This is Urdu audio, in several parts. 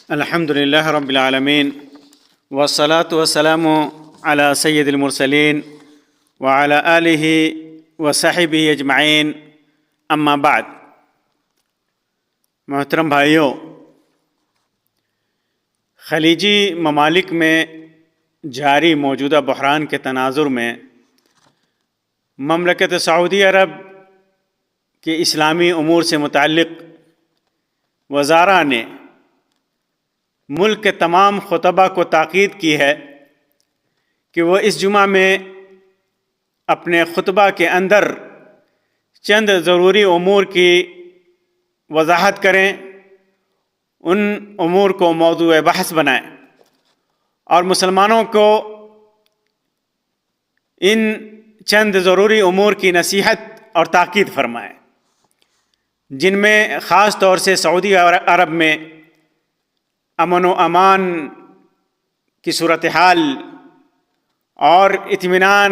الحمد لله رب العالمين والصلاة والسلام على سيد المرسلين وعلى آله وصحبه اجمعین اما بعد۔ محترم بھائیوں، خلیجی ممالک میں جاری موجودہ بحران کے تناظر میں مملکت سعودی عرب کے اسلامی امور سے متعلق وزارہ نے ملک کے تمام خطبہ کو تاکید کی ہے کہ وہ اس جمعہ میں اپنے خطبہ کے اندر چند ضروری امور کی وضاحت کریں، ان امور کو موضوع بحث بنائیں اور مسلمانوں کو ان چند ضروری امور کی نصیحت اور تاکید فرمائیں، جن میں خاص طور سے سعودی عرب میں امن و امان کی صورتحال اور اطمینان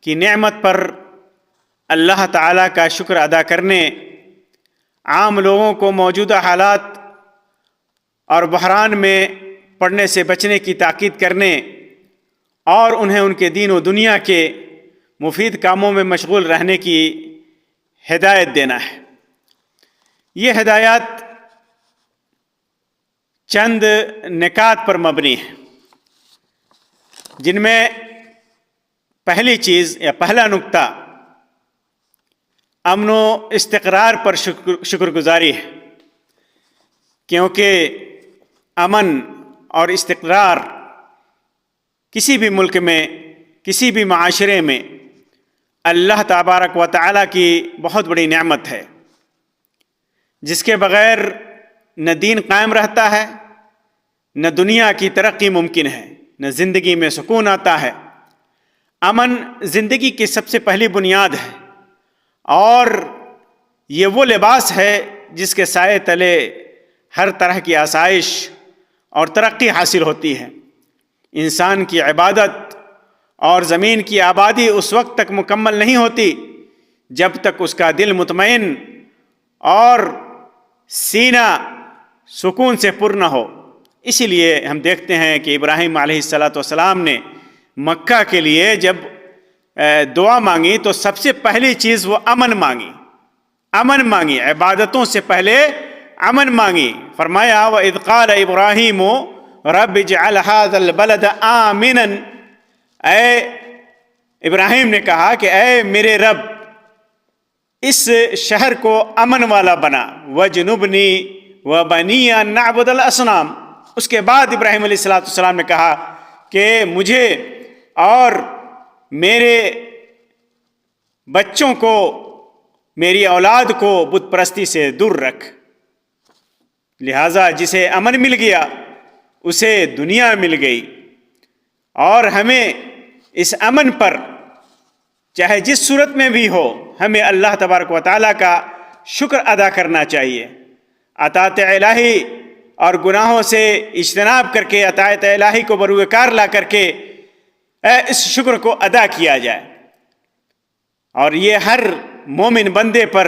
کی نعمت پر اللہ تعالیٰ کا شکر ادا کرنے، عام لوگوں کو موجودہ حالات اور بحران میں پڑنے سے بچنے کی تاکید کرنے اور انہیں ان کے دین و دنیا کے مفید کاموں میں مشغول رہنے کی ہدایت دینا ہے۔ یہ ہدایات چند نکات پر مبنی ہیں، جن میں پہلی چیز یا پہلا نکتہ امن و استقرار پر شکر گزاری ہے، کیونکہ امن اور استقرار کسی بھی ملک میں، کسی بھی معاشرے میں اللہ تبارک و تعالیٰ کی بہت بڑی نعمت ہے، جس کے بغیر نہ دین قائم رہتا ہے، نہ دنیا کی ترقی ممکن ہے، نہ زندگی میں سکون آتا ہے۔ امن زندگی کی سب سے پہلی بنیاد ہے اور یہ وہ لباس ہے جس کے سائے تلے ہر طرح کی آسائش اور ترقی حاصل ہوتی ہے۔ انسان کی عبادت اور زمین کی آبادی اس وقت تک مکمل نہیں ہوتی جب تک اس کا دل مطمئن اور سینہ سکون سے پر نہ ہو۔ اسی لیے ہم دیکھتے ہیں کہ ابراہیم علیہ السلام نے مکہ کے لیے جب دعا مانگی تو سب سے پہلی چیز وہ امن مانگی، عبادتوں سے پہلے امن مانگی۔ فرمایا وَإِذْ قَالَ إِبْرَاهِيمُ رَبِّ اجْعَلْ هَذَا الْبَلَدَ آمِنًا، اے ابراہیم نے کہا کہ اے میرے رب اس شہر کو امن والا بنا، وَجْنُبْنِي وَبَنِيَّ أَن نَّعْبُدَ الْأَصْنَامَ۔ اس کے بعد ابراہیم علیہ السلام نے کہا کہ مجھے اور میرے بچوں کو، میری اولاد کو بت پرستی سے دور رکھ۔ لہٰذا جسے امن مل گیا اسے دنیا مل گئی، اور ہمیں اس امن پر چاہے جس صورت میں بھی ہو ہمیں اللہ تبارک و تعالیٰ کا شکر ادا کرنا چاہیے۔ اطاعت الہی اور گناہوں سے اجتناب کر کے اطاعت الہی کو بروئے کار لا کر کے اس شکر کو ادا کیا جائے، اور یہ ہر مومن بندے پر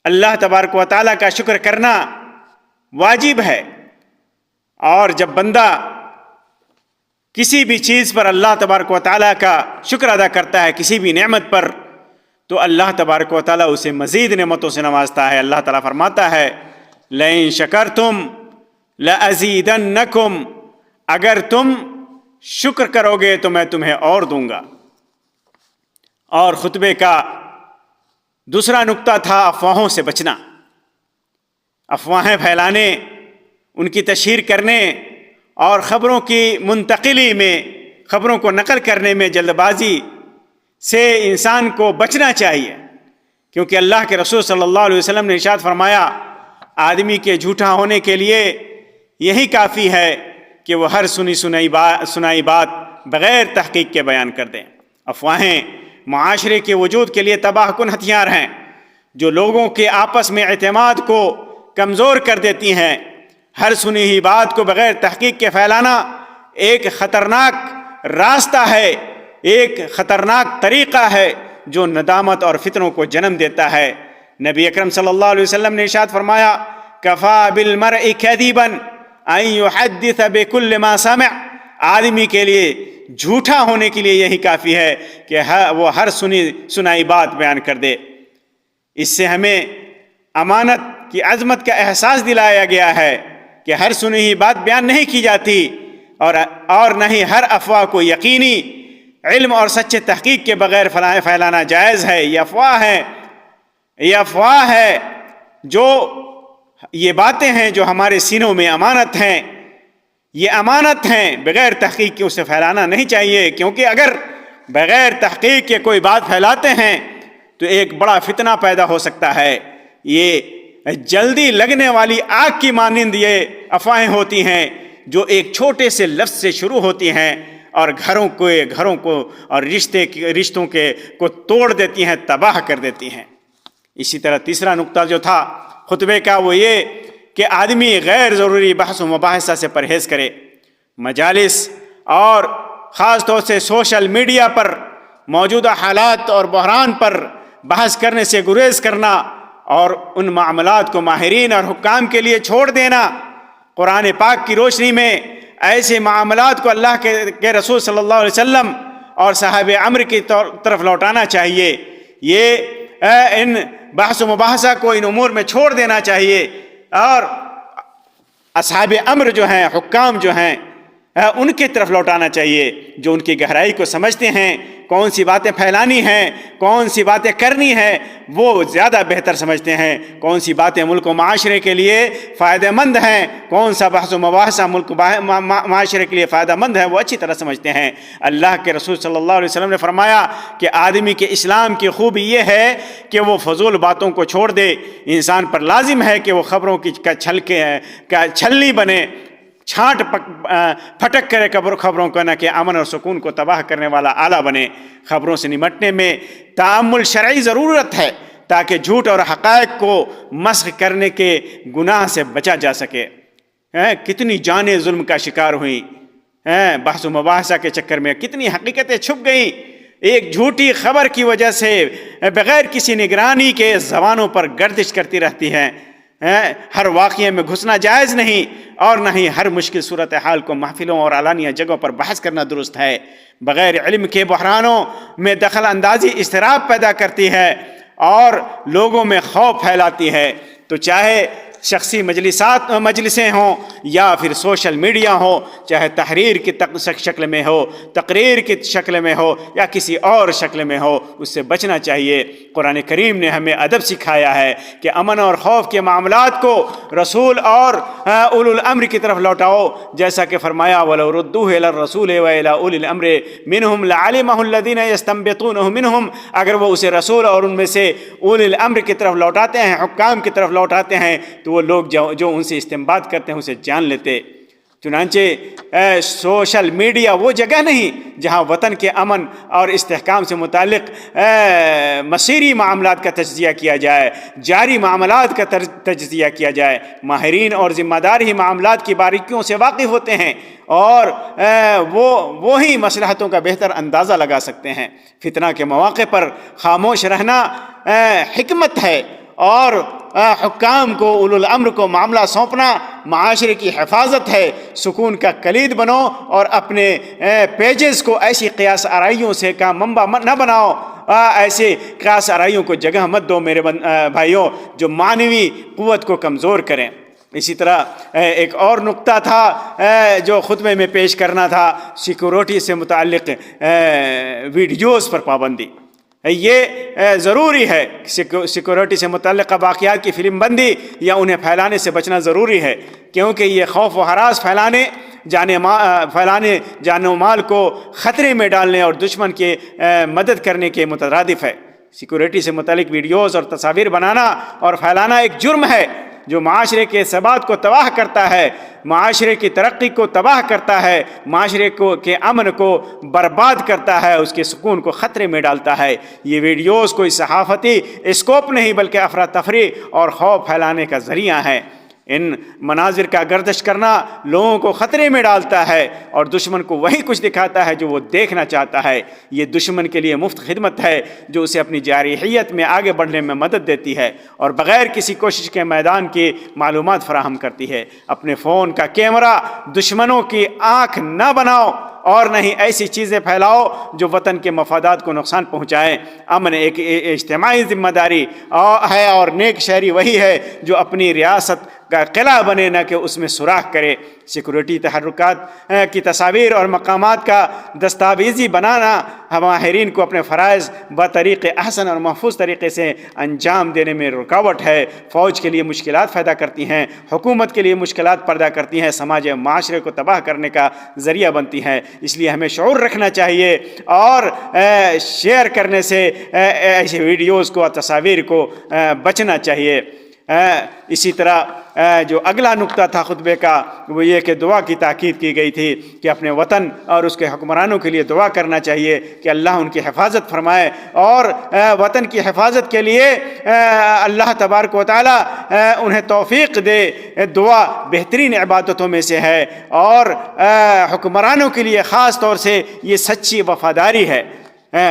اللہ تبارک و تعالیٰ کا شکر کرنا واجب ہے۔ اور جب بندہ کسی بھی چیز پر اللہ تبارک و تعالیٰ کا شکر ادا کرتا ہے، کسی بھی نعمت پر، تو اللہ تبارک و تعالیٰ اسے مزید نعمتوں سے نوازتا ہے۔ اللہ تعالیٰ فرماتا ہے لَئِن شَكَرْتُمْ لَأَزِيدَنَّكُمْ، اگر تم شکر کرو گے تو میں تمہیں اور دوں گا۔ اور خطبے کا دوسرا نکتہ تھا افواہوں سے بچنا۔ افواہیں پھیلانے، ان کی تشہیر کرنے اور خبروں کی منتقلی میں، خبروں کو نقل کرنے میں جلد بازی سے انسان کو بچنا چاہیے، کیونکہ اللہ کے رسول صلی اللہ علیہ وسلم نے ارشاد فرمایا آدمی کے جھوٹا ہونے کے لیے یہی کافی ہے کہ وہ ہر سنائی بات بغیر تحقیق کے بیان کر دیں۔ افواہیں معاشرے کے وجود کے لیے تباہ کن ہتھیار ہیں، جو لوگوں کے آپس میں اعتماد کو کمزور کر دیتی ہیں۔ ہر سنی ہوئی بات کو بغیر تحقیق کے پھیلانا ایک خطرناک راستہ ہے، ایک خطرناک طریقہ ہے جو ندامت اور فتنوں کو جنم دیتا ہے۔ نبی اکرم صلی اللہ علیہ وسلم نے ارشاد فرمایا کفا بالمرء کذبا ان یحدث بکل ما سمع، آدمی کے لیے جھوٹا ہونے کے لیے یہی کافی ہے کہ وہ ہر سنائی بات بیان کر دے۔ اس سے ہمیں امانت کی عظمت کا احساس دلایا گیا ہے کہ ہر سنی ہوئی بات بیان نہیں کی جاتی، اور نہ ہی ہر افواہ کو یقینی علم اور سچے تحقیق کے بغیر پھیلانا جائز ہے۔ یہ افواہ ہے جو یہ باتیں ہیں جو ہمارے سینوں میں امانت ہیں، یہ امانت ہیں، بغیر تحقیق کے اسے پھیلانا نہیں چاہیے، کیونکہ اگر بغیر تحقیق کے کوئی بات پھیلاتے ہیں تو ایک بڑا فتنہ پیدا ہو سکتا ہے۔ یہ جلدی لگنے والی آگ کی مانند یہ افواہیں ہوتی ہیں جو ایک چھوٹے سے لفظ سے شروع ہوتی ہیں اور گھروں کو اور رشتوں کو توڑ دیتی ہیں، تباہ کر دیتی ہیں۔ اسی طرح تیسرا نقطہ جو تھا خطبے کا وہ یہ کہ آدمی غیر ضروری بحث و مباحثہ سے پرہیز کرے۔ مجالس اور خاص طور سے سوشل میڈیا پر موجودہ حالات اور بحران پر بحث کرنے سے گریز کرنا اور ان معاملات کو ماہرین اور حکام کے لیے چھوڑ دینا۔ قرآن پاک کی روشنی میں ایسے معاملات کو اللہ کے رسول صلی اللہ علیہ وسلم اور صحابہ امر کی طرف لوٹانا چاہیے۔ یہ ان بحث و مباحثہ کو ان امور میں چھوڑ دینا چاہیے، اور اصحاب امر جو ہیں، حکام جو ہیں، ان کی طرف لوٹانا چاہیے، جو ان کی گہرائی کو سمجھتے ہیں، کون سی باتیں پھیلانی ہیں، کون سی باتیں کرنی ہیں، وہ زیادہ بہتر سمجھتے ہیں۔ کون سی باتیں ملک و معاشرے کے لیے فائدہ مند ہیں، کون سا بحث و مباحثہ ملک و معاشرے کے لیے فائدہ مند ہے، وہ اچھی طرح سمجھتے ہیں۔ اللہ کے رسول صلی اللہ علیہ وسلم نے فرمایا کہ آدمی کے اسلام کی خوبی یہ ہے کہ وہ فضول باتوں کو چھوڑ دے۔ انسان پر لازم ہے کہ وہ خبروں کی چھلنی بنے، چھانٹ پھٹک کرے خبروں کو، نہ کہ امن اور سکون کو تباہ کرنے والا آلہ بنے۔ خبروں سے نمٹنے میں تأمل شرعی ضرورت ہے تاکہ جھوٹ اور حقائق کو مسخ کرنے کے گناہ سے بچا جا سکے۔ کتنی جانیں ظلم کا شکار ہوئیں، بحث و مباحثہ کے چکر میں کتنی حقیقتیں چھپ گئیں، ایک جھوٹی خبر کی وجہ سے بغیر کسی نگرانی کے زبانوں پر گردش کرتی رہتی ہے۔ ہر واقعے میں گھسنا جائز نہیں، اور نہ ہی ہر مشکل صورتحال کو محفلوں اور اعلانیہ جگہوں پر بحث کرنا درست ہے۔ بغیر علم کے بحرانوں میں دخل اندازی اضطراب پیدا کرتی ہے اور لوگوں میں خوف پھیلاتی ہے۔ تو چاہے شخصی مجلسیں ہوں یا پھر سوشل میڈیا ہو، چاہے تحریر کی شکل میں ہو، تقریر کی شکل میں ہو یا کسی اور شکل میں ہو، اس سے بچنا چاہیے۔ قرآن کریم نے ہمیں ادب سکھایا ہے کہ امن اور خوف کے معاملات کو رسول اور اولو الامر کی طرف لوٹاؤ، جیسا کہ فرمایا وَلَوْ رُدُّوهُ إِلَى الرَّسُولِ وَإِلَى أُولِي الْأَمْرِ مِنْهُمْ لَعَلِمَهُ الَّذِينَ يَسْتَنبِطُونَهُ مِنْهُمْ، اگر وہ اسے رسول اور ان میں سے اولی الامر کی طرف لوٹاتے ہیں، حکام کی طرف لوٹاتے ہیں، تو وہ لوگ جو ان سے استنباط کرتے ہیں اسے جان لیتے۔ چنانچہ سوشل میڈیا وہ جگہ نہیں جہاں وطن کے امن اور استحکام سے متعلق مسیری معاملات کا تجزیہ کیا جائے، جاری معاملات کا تجزیہ کیا جائے۔ ماہرین اور ذمہ دار ہی معاملات کی باریکیوں سے واقف ہوتے ہیں اور وہی مصلحتوں کا بہتر اندازہ لگا سکتے ہیں۔ فتنہ کے مواقع پر خاموش رہنا حکمت ہے، اور حکام کو اولو الامر کو معاملہ سونپنا معاشرے کی حفاظت ہے۔ سکون کا کلید بنو اور اپنے پیجز کو ایسی قیاس آرائیوں سے کا منبع نہ بناؤ، ایسے قیاس آرائیوں کو جگہ مت دو میرے بھائیوں جو معنوی قوت کو کمزور کریں۔ اسی طرح ایک اور نقطہ تھا جو خطبے میں پیش کرنا تھا، سیکورٹی سے متعلق ویڈیوز پر پابندی۔ یہ ضروری ہے، سیکورٹی سے متعلقہ واقعات کی فلم بندی یا انہیں پھیلانے سے بچنا ضروری ہے، کیونکہ یہ خوف و ہراس پھیلانے، جان و مال کو خطرے میں ڈالنے اور دشمن کی مدد کرنے کے مترادف ہے۔ سیکورٹی سے متعلق ویڈیوز اور تصاویر بنانا اور پھیلانا ایک جرم ہے جو معاشرے کے ثبات کو تباہ کرتا ہے، معاشرے کی ترقی کو تباہ کرتا ہے، معاشرے کے امن کو برباد کرتا ہے، اس کے سکون کو خطرے میں ڈالتا ہے۔ یہ ویڈیوز کوئی صحافتی اسکوپ نہیں بلکہ افراتفری اور خوف پھیلانے کا ذریعہ ہے۔ ان مناظر کا گردش کرنا لوگوں کو خطرے میں ڈالتا ہے اور دشمن کو وہی کچھ دکھاتا ہے جو وہ دیکھنا چاہتا ہے۔ یہ دشمن کے لیے مفت خدمت ہے جو اسے اپنی جارحیت میں آگے بڑھنے میں مدد دیتی ہے اور بغیر کسی کوشش کے میدان کی معلومات فراہم کرتی ہے۔ اپنے فون کا کیمرہ دشمنوں کی آنکھ نہ بناؤ اور نہ ہی ایسی چیزیں پھیلاؤ جو وطن کے مفادات کو نقصان پہنچائیں۔ امن ایک اجتماعی ذمہ داری ہے اور نیک شہری وہی ہے جو اپنی ریاست کا قلعہ بنے نہ کہ اس میں سوراخ کرے۔ سیکورٹی تحرکات کی تصاویر اور مقامات کا دستاویزی بنانا ماہرین کو اپنے فرائض بطریق احسن اور محفوظ طریقے سے انجام دینے میں رکاوٹ ہے۔ فوج کے لیے مشکلات پیدا کرتی ہیں، حکومت کے لیے مشکلات پیدا کرتی ہیں، سماج معاشرے کو تباہ کرنے کا ذریعہ بنتی ہیں۔ اس لیے ہمیں شعور رکھنا چاہیے اور شیئر کرنے سے ایسے ویڈیوز کو اور تصاویر کو بچنا چاہیے۔ اسی طرح جو اگلا نقطہ تھا خطبے کا وہ یہ کہ دعا کی تاکید کی گئی تھی کہ اپنے وطن اور اس کے حکمرانوں کے لیے دعا کرنا چاہیے کہ اللہ ان کی حفاظت فرمائے اور وطن کی حفاظت کے لیے اللہ تبارک و تعالی انہیں توفیق دے۔ دعا بہترین عبادتوں میں سے ہے اور حکمرانوں کے لیے خاص طور سے یہ سچی وفاداری ہے۔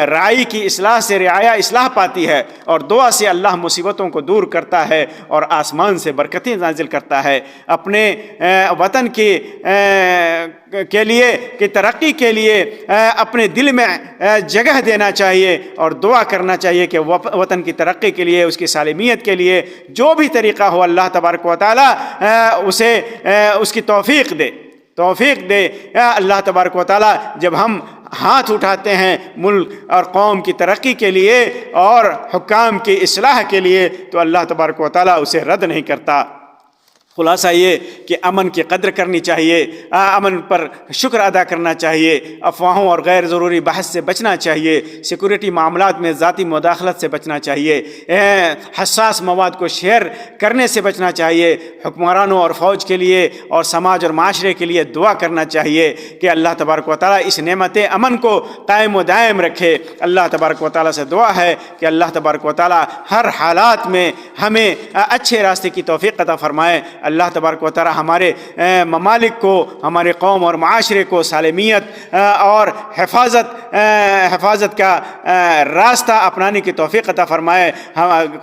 رائی کی اصلاح سے رعایا اصلاح پاتی ہے اور دعا سے اللہ مصیبتوں کو دور کرتا ہے اور آسمان سے برکتیں نازل کرتا ہے۔ اپنے وطن کے لیے کہ ترقی کے لیے اپنے دل میں جگہ دینا چاہیے اور دعا کرنا چاہیے کہ وطن کی ترقی کے لیے، اس کی سالمیت کے لیے جو بھی طریقہ ہو اللہ تبارک و تعالی اسے اس کی توفیق دے۔ اللہ تبارک و تعالی جب ہم ہاتھ اٹھاتے ہیں ملک اور قوم کی ترقی کے لیے اور حکام کی اصلاح کے لیے تو اللہ تبارک و تعالی اسے رد نہیں کرتا۔ خلاصہ یہ کہ امن کی قدر کرنی چاہیے، امن پر شکر ادا کرنا چاہیے، افواہوں اور غیر ضروری بحث سے بچنا چاہیے، سیکورٹی معاملات میں ذاتی مداخلت سے بچنا چاہیے، حساس مواد کو شیئر کرنے سے بچنا چاہیے۔ حکمرانوں اور فوج کے لیے اور سماج اور معاشرے کے لیے دعا کرنا چاہیے کہ اللہ تبارک و تعالیٰ اس نعمت امن کو قائم و دائم رکھے۔ اللہ تبارک و تعالیٰ سے دعا ہے کہ اللہ تبارک و تعالیٰ ہر حالات میں ہمیں اچھے راستے کی توفیق عطا فرمائے۔ اللہ تبارک و تعالی ہمارے ممالک کو، ہمارے قوم اور معاشرے کو سالمیت اور حفاظت کا راستہ اپنانے کی توفیق عطا فرمائے،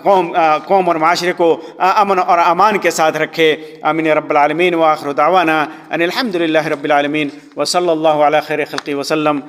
قوم اور معاشرے کو امن اور امان کے ساتھ رکھے۔ آمین یا رب العالمین۔ وآخر دعوانا ان الحمد للہ رب العالمین وصلی اللہ علی خیر خلقہ وسلم۔